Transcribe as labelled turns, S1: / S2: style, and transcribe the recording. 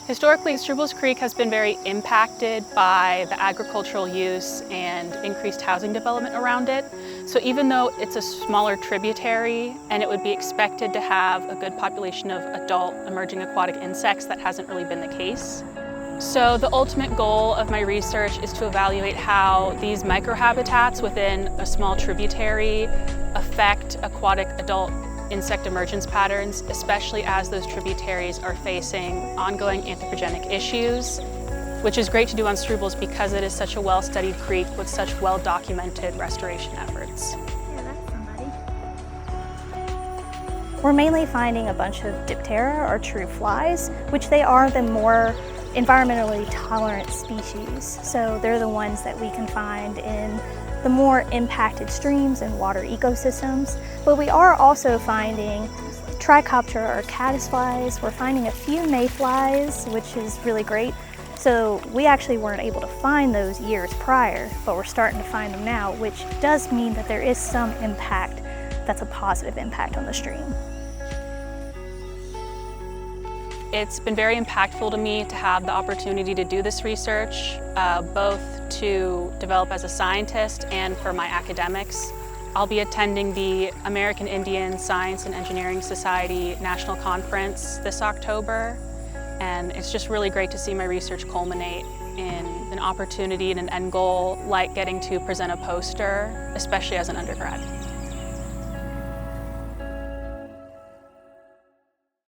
S1: Historically, Stroubles Creek has been very impacted by the agricultural use and increased housing development around it. So even though it's a smaller tributary and it would be expected to have a good population of adult emerging aquatic insects, that hasn't really been the case. So the ultimate goal of my research is to evaluate how these microhabitats within a small tributary affect aquatic adult insect emergence patterns, especially as those tributaries are facing ongoing anthropogenic issues, which is great to do on Stroubles because it is such a well-studied creek with such well-documented restoration efforts.
S2: Yeah, that's somebody. We're mainly finding a bunch of Diptera or true flies, which they are the more environmentally tolerant species. So they're the ones that we can find in the more impacted streams and water ecosystems. But we are also finding Trichoptera or caddisflies. We're finding a few mayflies, which is really great. So we actually weren't able to find those years prior, but we're starting to find them now, which does mean that there is some impact that's a positive impact on the stream.
S1: It's been very impactful to me to have the opportunity to do this research, both to develop as a scientist and for my academics. I'll be attending the American Indian Science and Engineering Society National Conference this October, and it's just really great to see my research culminate in an opportunity and an end goal like getting to present a poster, especially as an undergrad.